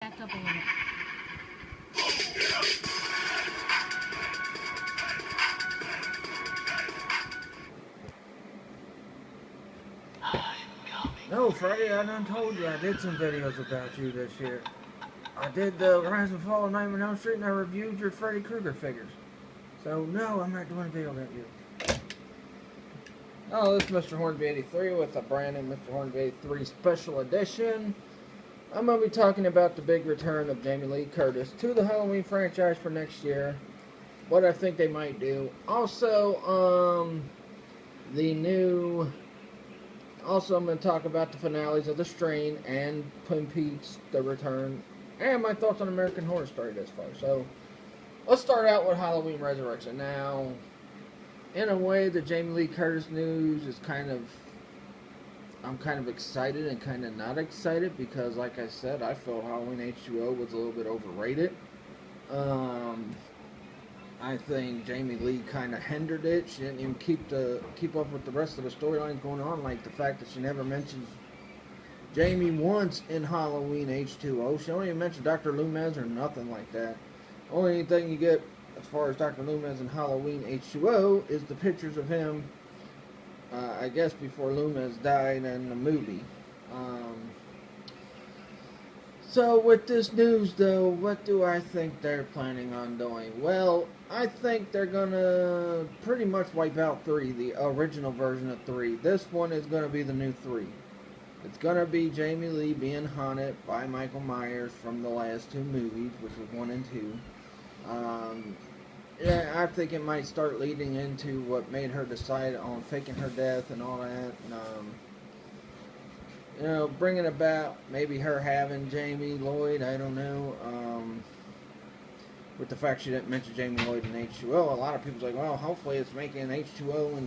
Back up a little. No, Freddy, I done told you I did some videos about you this year. I did the Rise and Fall of Nightmare on Elm Street and I reviewed your Freddy Krueger figures. So, no, I'm not doing a video about you. Oh, this is Mr. Hornby 83 with a brand new Mr. Hornby 83 Special Edition. I'm going to be talking about the big return of Jamie Lee Curtis to the Halloween franchise for next year. What I think they might do. Also, the new... Also, I'm going to talk about the finales of The Strain and Twin Peaks, The Return, and my thoughts on American Horror Story this far. So, let's start out with Halloween Resurrection. Now, in a way, the Jamie Lee Curtis news is I'm kind of excited and kind of not excited because, like I said, I felt Halloween H2O was a little bit overrated. I think Jamie Lee kind of hindered it. She didn't even keep up with the rest of the storylines going on, like the fact that she never mentions Jamie once in Halloween H2O. She don't even mention Dr. Loomis or nothing like that. Only thing you get as far as Dr. Loomis in Halloween H2O is the pictures of him, I guess before Loomis died in the movie. So with this news though, what do I think they're planning on doing? Well, I think they're gonna pretty much wipe out 3, the original version of 3. This one is gonna be the new 3. It's gonna be Jamie Lee being haunted by Michael Myers from the last 2 movies, which was 1 and 2. Yeah, I think it might start leading into what made her decide on faking her death and all that. Bringing about maybe her having Jamie Lloyd, I don't know. With the fact she didn't mention Jamie Lloyd in H2O, a lot of people's like, well, hopefully it's making H2O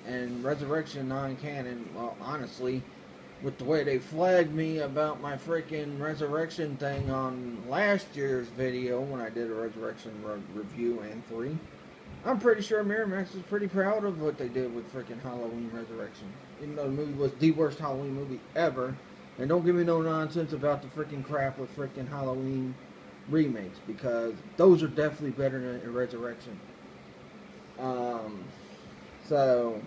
and Resurrection non-canon. Well, honestly, with the way they flagged me about my freaking Resurrection thing on last year's video when I did a Resurrection review and 3, I'm pretty sure Miramax is pretty proud of what they did with freaking Halloween Resurrection. Even though the movie was the worst Halloween movie ever. And don't give me no nonsense about the freaking crap with freaking Halloween remakes, because those are definitely better than Resurrection. So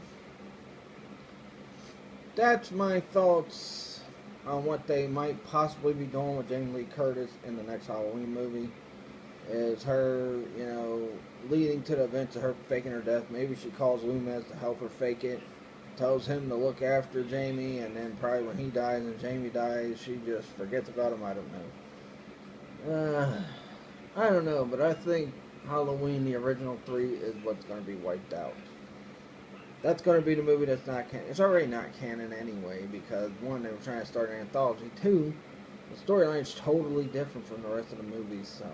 that's my thoughts on what they might possibly be doing with Jamie Lee Curtis in the next Halloween movie. Is her, leading to the events of her faking her death. Maybe she calls Loomis to help her fake it, tells him to look after Jamie, and then probably when he dies and Jamie dies, she just forgets about him. I don't know. I don't know, but I think Halloween, the original 3, is what's going to be wiped out. That's going to be the movie that's not canon. It's already not canon anyway, because 1, they were trying to start an anthology. 2, the storyline is totally different from the rest of the movies, so...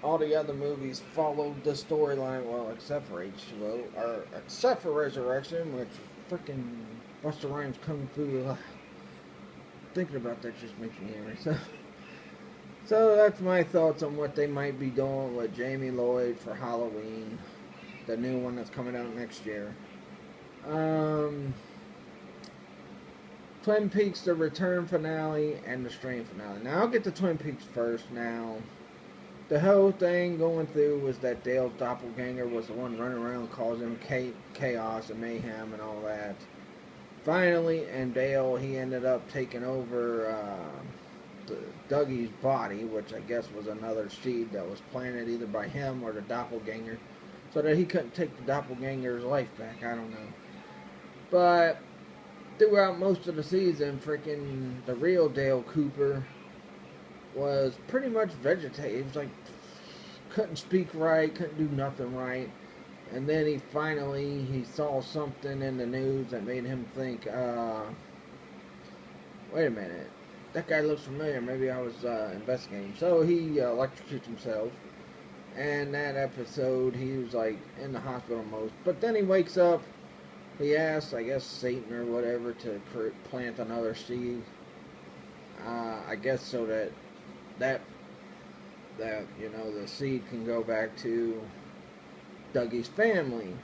All the other movies followed the storyline, well, except for H2O, or except for Resurrection, which freaking Busta Rhymes Kung Fu. Thinking about that just makes me angry. So that's my thoughts on what they might be doing with Jamie Lloyd for Halloween, the new one that's coming out next year. Twin Peaks, the Return finale, and the Strain finale. Now I'll get to Twin Peaks first. Now, the whole thing going through was that Dale's doppelganger was the one running around causing chaos and mayhem and all that. Finally, and Dale, he ended up taking over Dougie's body, which I guess was another seed that was planted either by him or the doppelganger, so that he couldn't take the doppelganger's life back. I don't know. But throughout most of the season, freaking the real Dale Cooper was pretty much vegetative. He was like, couldn't speak right, couldn't do nothing right. And then he saw something in the news that made him think, wait a minute, that guy looks familiar, maybe I was investigating. So he electrocutes himself. And that episode, he was like in the hospital most. But then he wakes up, he asks, I guess, Satan or whatever to plant another seed. I guess so that the seed can go back to Dougie's family,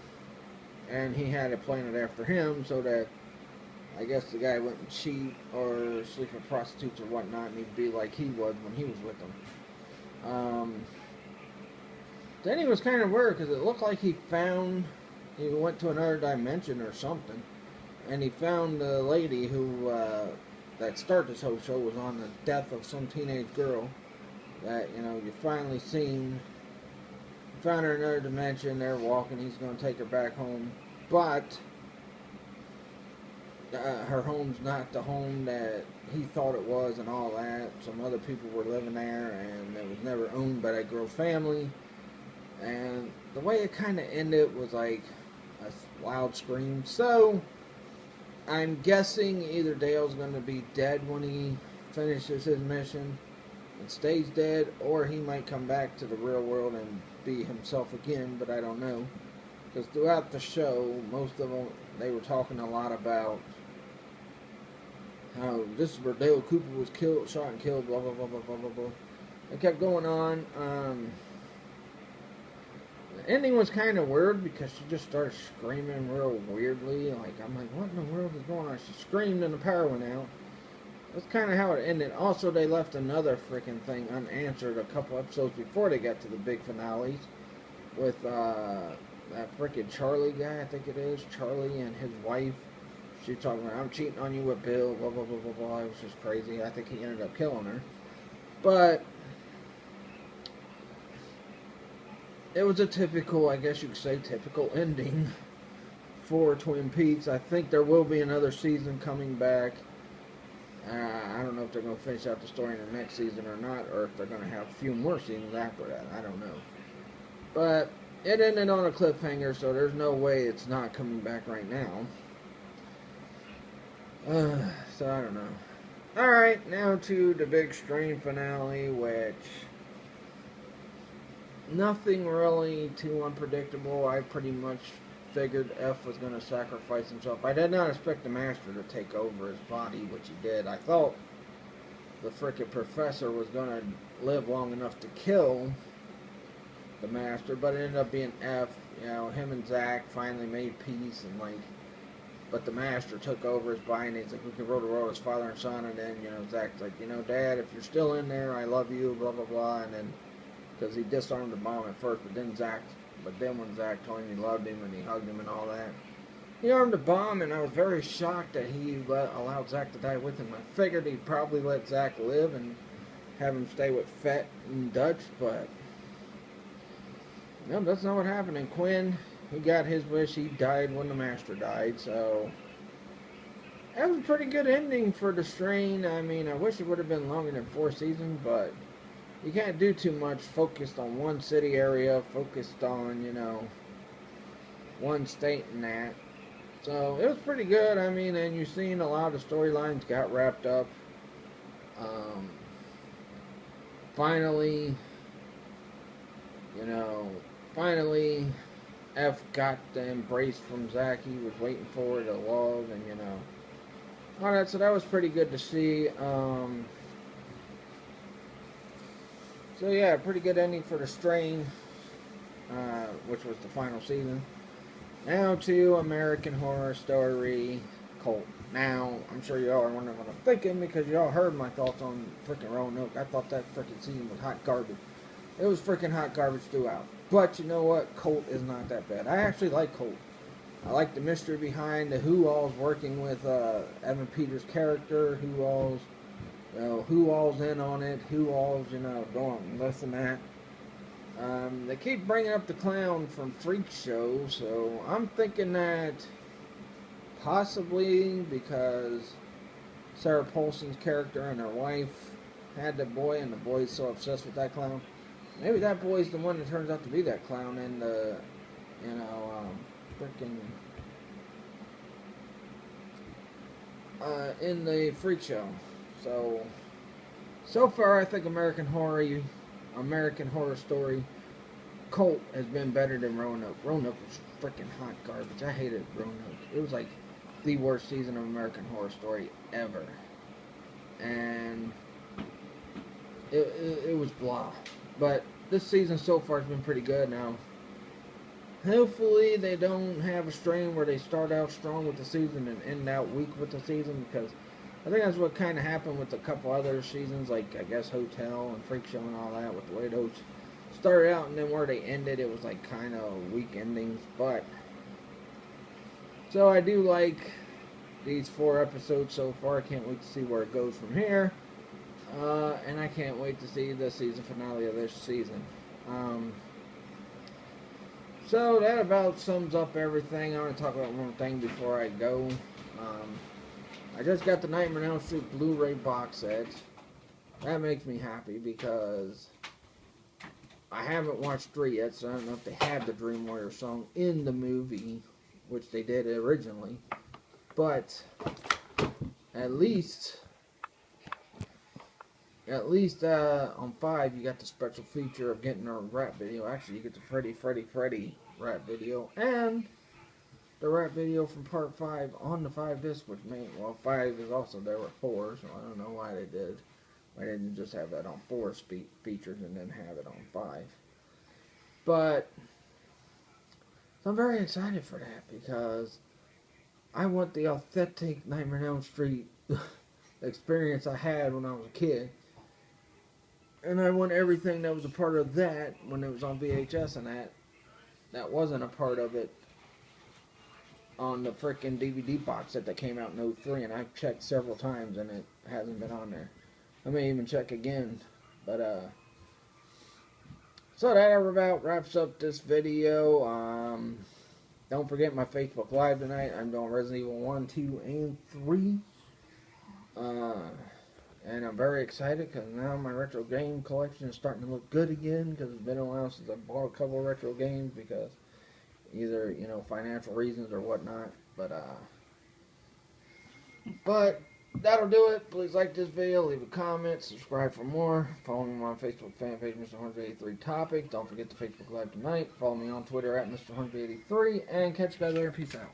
and he had it planted after him so that I guess the guy wouldn't cheat or sleep with prostitutes or whatnot, and he'd be like he was when he was with them. Then he was kind of weird because it looked like he went to another dimension or something, and he found the lady who that started this whole show was on the death of some teenage girl that you finally seen. Found her in another dimension. They're walking. He's going to take her back home, but her home's not the home that he thought it was, and all that. Some other people were living there, and it was never owned by that girl's family. And the way it kind of ended was like a loud scream. So I'm guessing either Dale's going to be dead when he finishes his mission and stays dead, or he might come back to the real world and be himself again, but I don't know. Because throughout the show, most of them, they were talking a lot about how this is where Dale Cooper was killed, shot and killed, blah, blah, blah, blah, blah, blah, blah. It kept going on. The ending was kind of weird because she just started screaming real weirdly. Like, I'm like, what in the world is going on? She screamed and the power went out. That's kind of how it ended. Also, they left another freaking thing unanswered a couple episodes before they got to the big finales with that freaking Charlie guy, I think it is. Charlie and his wife. She talking about, I'm cheating on you with Bill, blah, blah, blah, blah, blah. It was just crazy. I think he ended up killing her. But it was a typical, I guess you could say, typical ending for Twin Peaks. I think there will be another season coming back. I don't know if they're going to finish out the story in the next season or not, or if they're going to have a few more seasons after that. I don't know. But it ended on a cliffhanger, so there's no way it's not coming back right now. So I don't know. Alright, now to the big Strain finale, which nothing really too unpredictable. I pretty much figured F was going to sacrifice himself. I did not expect the Master to take over his body, which he did. I thought the frickin' Professor was going to live long enough to kill the Master, but it ended up being F. Him and Zach finally made peace, and but the Master took over his body, and he's like, we can rule the world as father and son, and then, Zach's like, Dad, if you're still in there, I love you, blah, blah, blah, and then, because he disarmed the bomb at first, but then when Zach told him he loved him, and he hugged him and all that, he armed the bomb, and I was very shocked that he allowed Zach to die with him. I figured he'd probably let Zach live and have him stay with Fett and Dutch, but no, that's not what happened. And Quinn, he got his wish. He died when the Master died, so that was a pretty good ending for the Strain. I mean, I wish it would have been longer than 4 seasons, but you can't do too much focused on one city area, focused on, one state and that. So, it was pretty good. I mean, and you've seen a lot of storylines got wrapped up. Finally, F got the embrace from Zach. He was waiting for the love, and, all that. So, that was pretty good to see. So yeah, pretty good ending for the Strain, which was the final season. Now to American Horror Story Cult. Now, I'm sure y'all are wondering what I'm thinking, because y'all heard my thoughts on freaking Roanoke. I thought that freaking season was hot garbage. It was freaking hot garbage throughout. But you know what? Colt is not that bad. I actually like Colt. I like the mystery behind the who all's working with Evan Peters' character, who all's in on it, who all's, doing this and that. They keep bringing up the clown from Freak Show, so I'm thinking that possibly because Sarah Paulson's character and her wife had the boy, and the boy's so obsessed with that clown. Maybe that boy's the one that turns out to be that clown in the, in the Freak Show. So far, I think American Horror Story Cult has been better than Roanoke. Roanoke was freaking hot garbage. I hated Roanoke. It was like the worst season of American Horror Story ever. And it was blah. But this season so far has been pretty good. Now, Hopefully they don't have a strain where they start out strong with the season and end out weak with the season, because I think that's what kind of happened with a couple other seasons, like I guess Hotel and Freak Show and all that, with the way those started out and then where they ended, it was like kind of weak endings. But so I do like these 4 episodes so far. I can't wait to see where it goes from here, and I can't wait to see the season finale of this season. So that about sums up everything. I want to talk about one thing before I go. I just got the Nightmare on Elm Street Blu-ray box set. That makes me happy because I haven't watched 3 yet, so I don't know if they had the Dream Warrior song in the movie, which they did originally. But at least on 5 you got the special feature of getting a rap video. Actually, you get the Freddy rap video and the rap video from part 5 on the 5 disc, which made, well, 5 is also there with 4, so I don't know why they did. Why they didn't just have that on 4 features and then have it on 5. But so I'm very excited for that because I want the authentic Nightmare on Elm Street experience I had when I was a kid. And I want everything that was a part of that when it was on VHS and that wasn't a part of it on the frickin' DVD box set that came out in 03, and I've checked several times and it hasn't been on there. I may even check again, but so that about wraps up this video. Don't forget my Facebook Live tonight. I'm doing Resident Evil 1, 2, and 3. And I'm very excited because now my retro game collection is starting to look good again, because it's been a while since I bought a couple of retro games because either, financial reasons or whatnot. But that'll do it. Please like this video, leave a comment, subscribe for more. Follow me on my Facebook fan page, Mr. 183 Topics. Don't forget the Facebook Live tonight. Follow me on Twitter at Mr. 183, and catch you guys later. Peace out.